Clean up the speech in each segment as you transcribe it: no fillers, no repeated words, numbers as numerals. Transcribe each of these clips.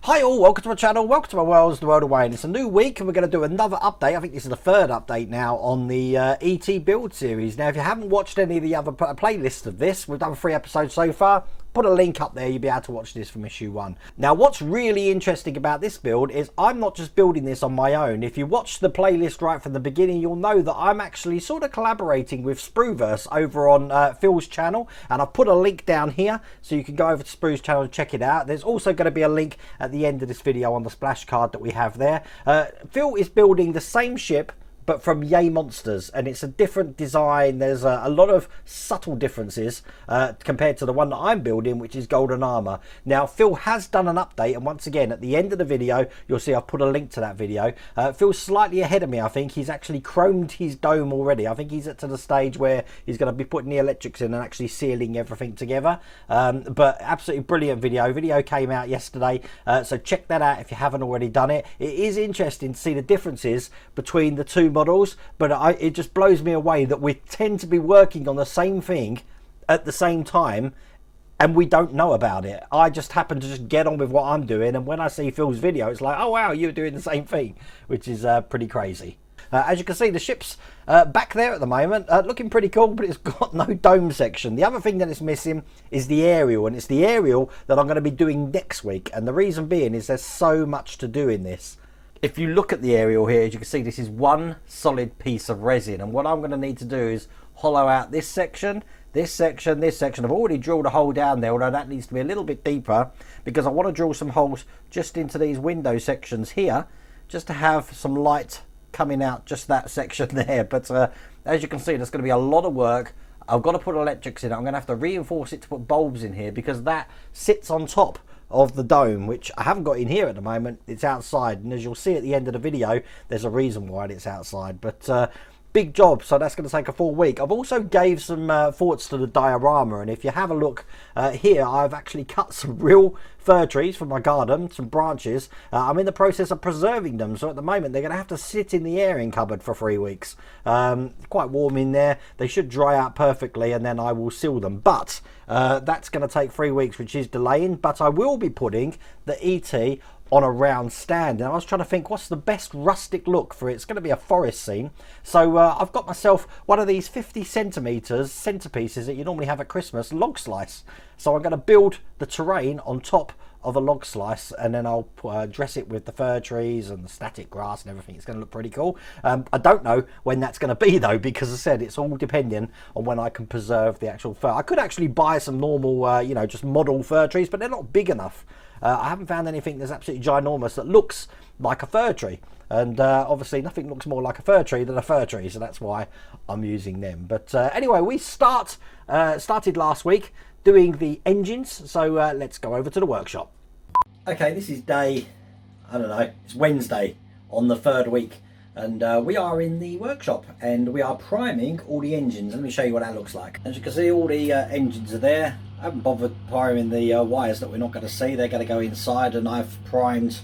Hi all, welcome to my channel, welcome to my world, the world away, and it's a new week and we're going to do another update. I think this is the third update now on the ET build series. Now if you haven't watched any of the other playlists of this, we've done 3 episodes so far. Put a link up there, you'll be able to watch this from issue 1. Now what's really interesting about this build is I'm not just building this on my own. If you watch the playlist right from the beginning, you'll know that I'm actually sort of collaborating with Sprueverse over on Phil's channel, and I've put a link down here so you can go over to Sprue's channel and check it out. There's also going to be a link at the end of this video on the splash card that we have there. Phil is building the same ship but from Yay Monsters, and it's a different design. There's a lot of subtle differences compared to the one that I'm building, which is GoldenArmor. Now Phil has done an update, and once again at the end of the video you'll see I've put a link to that video. Phil's slightly ahead of me. I think he's actually chromed his dome already. I think he's at to the stage where he's going to be putting the electrics in and actually sealing everything together. But absolutely brilliant video came out yesterday, so check that out if you haven't already done it. It is interesting to see the differences between the two models, but it just blows me away that we tend to be working on the same thing at the same time and we don't know about it. I just happen to just get on with what I'm doing, and when I see Phil's video it's like, oh wow, you're doing the same thing, which is pretty crazy. As you can see, the ship's back there at the moment, looking pretty cool, but it's got no dome section. The other thing that it's missing is the aerial, and it's the aerial that I'm going to be doing next week, and the reason being is there's so much to do in this. If you look at the aerial here, as you can see, this is one solid piece of resin, and what I'm going to need to do is hollow out this section, this section, this section. I've already drilled a hole down there, although that needs to be a little bit deeper because I want to drill some holes just into these window sections here, just to have some light coming out just that section there. But as you can see, there's going to be a lot of work. I've got to put electrics in it. I'm going to have to reinforce it to put bulbs in here because that sits on top of the dome, which I haven't got in here at the moment. It's outside, and as you'll see at the end of the video, there's a reason why it's outside. But big job, so that's going to take a full week. I've also gave some thoughts to the diorama, and if you have a look here, I've actually cut some real fir trees from my garden, some branches. I'm in the process of preserving them, so at the moment they're going to have to sit in the airing cupboard for 3 weeks. Quite warm in there. They should dry out perfectly, and then I will seal them, but that's going to take 3 weeks, which is delaying. But I will be putting the ET on a round stand, and I was trying to think what's the best rustic look for it. It's going to be a forest scene, so I've got myself one of these 50 centimeters centerpieces that you normally have at Christmas, log slice. So I'm going to build the terrain on top of a log slice, and then I'll dress it with the fir trees and the static grass and everything. It's going to look pretty cool. I don't know when that's going to be though, because as I said, it's all depending on when I can preserve the actual fir. I could actually buy some normal you know, just model fir trees, but they're not big enough. I haven't found anything that's absolutely ginormous that looks like a fir tree, and obviously nothing looks more like a fir tree than a fir tree, so that's why I'm using them. But anyway, we started last week doing the engines, so let's go over to the workshop. Okay, this is day, I don't know, it's Wednesday on the 3rd week, and we are in the workshop and we are priming all the engines. Let me show you what that looks like. As you can see, all the engines are there. I haven't bothered priming the wires that we're not going to see. They're going to go inside, and I've primed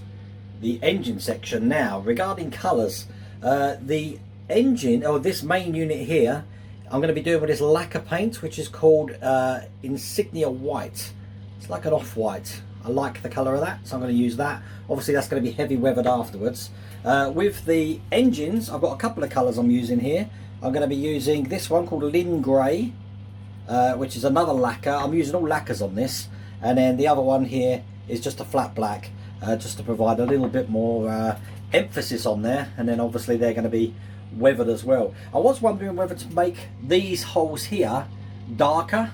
the engine section. Now, regarding colours, the engine, or this main unit here, I'm going to be doing with this lacquer paint, which is called Insignia White. It's like an off-white. I like the colour of that, so I'm going to use that. Obviously, that's going to be heavy weathered afterwards. With the engines, I've got a couple of colours I'm using here. I'm going to be using this one called Lynn Grey, which is another lacquer. I'm using all lacquers on this, and then the other one here is just a flat black, just to provide a little bit more emphasis on there. And then obviously they're going to be weathered as well. I was wondering whether to make these holes here darker,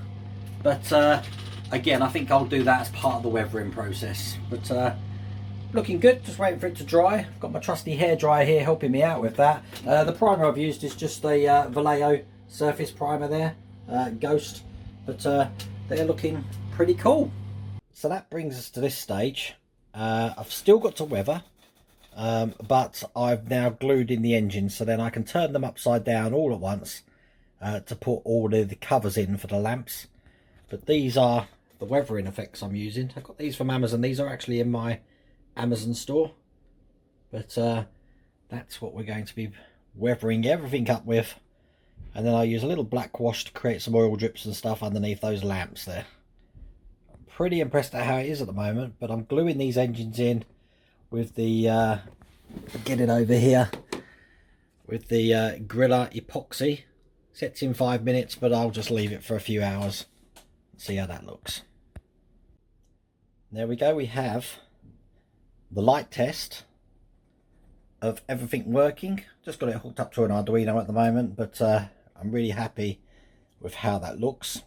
but again, I think I'll do that as part of the weathering process. But looking good, just waiting for it to dry. I've got my trusty hairdryer here helping me out with that. The primer I've used is just a Vallejo surface primer there, Ghost, but they're looking pretty cool. So that brings us to this stage. I've still got to weather, but I've now glued in the engine, so then I can turn them upside down all at once to put all the covers in for the lamps. But these are the weathering effects I'm using. I got these from Amazon. These are actually in my Amazon store, but that's what we're going to be weathering everything up with. And then I use a little black wash to create some oil drips and stuff underneath those lamps there. pretty impressed at how it is at the moment, but I'm gluing these engines in with the get it over here with the Gorilla epoxy. Sets in 5 minutes, but I'll just leave it for a few hours. See how that looks. There we go. We have the light test of everything working. Just got it hooked up to an Arduino at the moment, but I'm really happy with how that looks.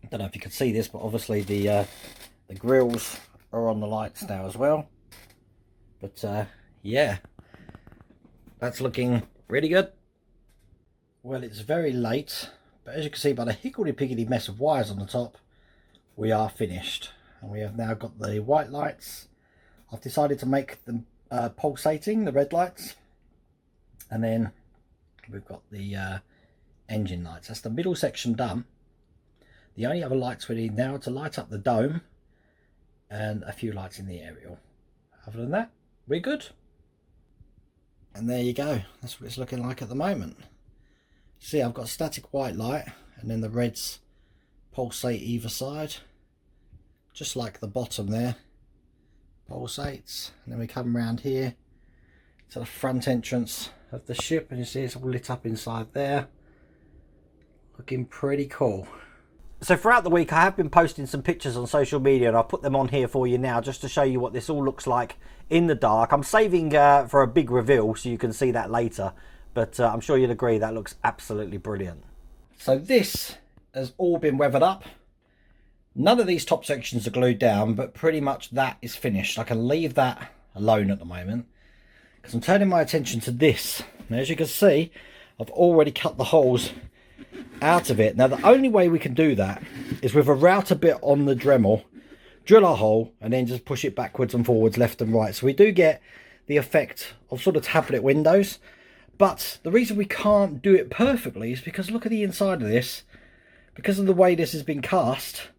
I don't know if you can see this, but obviously the grills are on the lights now as well. But yeah, that's looking really good. Well, it's very late, but as you can see by the higgledy-piggledy mess of wires on the top, we are finished. And we have now got the white lights. I've decided to make them pulsating, the red lights. And then we've got the engine lights. That's the middle section done. The only other lights we need now are to light up the dome and a few lights in the aerial. Other than that, we're good. And there you go. That's what it's looking like at the moment. See, I've got static white light and then the reds pulsate either side, just like the bottom there pulsates. And then we come around here to the front entrance of the ship, and you see it's all lit up inside there, looking pretty cool. So throughout the week I have been posting some pictures on social media, and I'll put them on here for you now just to show you what this all looks like in the dark. I'm saving for a big reveal so you can see that later, but I'm sure you'll agree that looks absolutely brilliant. So this has all been weathered up. None of these top sections are glued down, but pretty much that is finished. I can leave that alone at the moment because I'm turning my attention to this. Now, as you can see, I've already cut the holes out of it. Now, the only way we can do that is with a router bit on the Dremel, drill a hole and then just push it backwards and forwards, left and right. So we do get the effect of sort of tablet windows. But the reason we can't do it perfectly is because look at the inside of this. Because of the way this has been cast,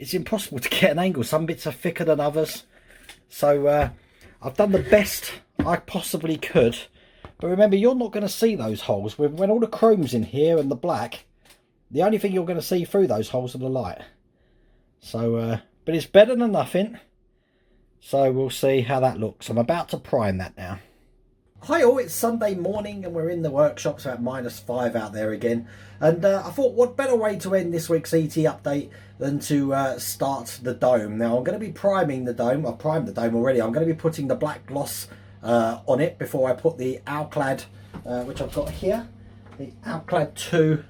it's impossible to get an angle. Some bits are thicker than others. So I've done the best I possibly could. But remember, you're not going to see those holes. When all the chrome's in here and the black, the only thing you're going to see through those holes are the light. So, but it's better than nothing. So we'll see how that looks. I'm about to prime that now. Hi all, it's Sunday morning and we're in the workshop. It's about -5 out there again. And I thought what better way to end this week's ET update than to start the dome. Now I'm going to be priming the dome. I've primed the dome already. I'm going to be putting the black gloss on it before I put the Alclad, which I've got here. The Alclad 2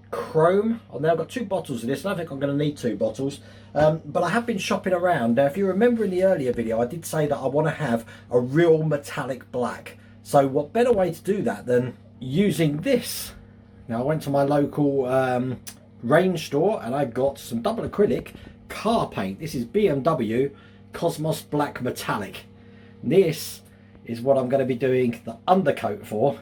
Chrome. Oh, now I've got 2 bottles of this. I don't think I'm going to need 2 bottles. But I have been shopping around. Now, if you remember in the earlier video, I did say that I want to have a real metallic black. So what better way to do that than using this? Now, I went to my local range store and I got some double acrylic car paint. This is BMW Cosmos Black Metallic. This is what I'm going to be doing the undercoat for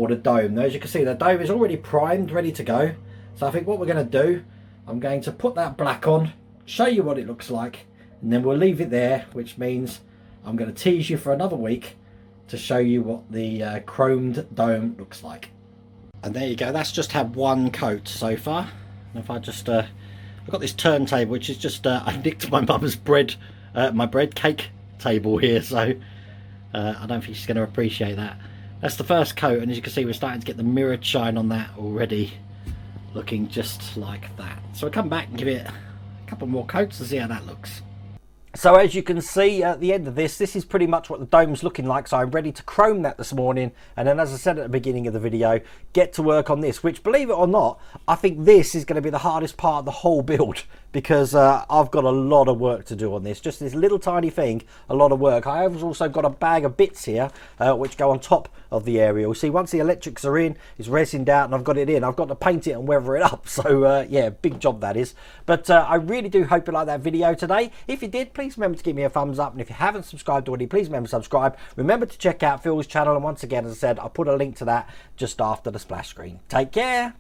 the dome. Now, as you can see, the dome is already primed, ready to go. So I think what we're going to do, I'm going to put that black on, show you what it looks like, and then we'll leave it there, which means I'm going to tease you for another week to show you what the chromed dome looks like. And there you go, that's just had one coat so far. And if I just I've got this turntable, which is just I nicked my mother's bread cake table here, so I don't think she's going to appreciate that. That's the first coat, and as you can see, we're starting to get the mirrored shine on that already, looking just like that. So I'll come back and give it a couple more coats to see how that looks. So as you can see at the end of this is pretty much what the dome's looking like. So I'm ready to chrome that this morning, and then, as I said at the beginning of the video, get to work on this, which, believe it or not, I think this is going to be the hardest part of the whole build, because I've got a lot of work to do on this. Just this little tiny thing, a lot of work. I have also got a bag of bits here which go on top of the aerial. See, once the electrics are in, it's resined out and I've got it in. I've got to paint it and weather it up. So yeah, big job that is. But I really do hope you like that video today. If you did, please remember to give me a thumbs up, and if you haven't subscribed already, please remember to subscribe. Remember to check out Phil's channel, and once again, as I said, I'll put a link to that just after the splash screen. Take care.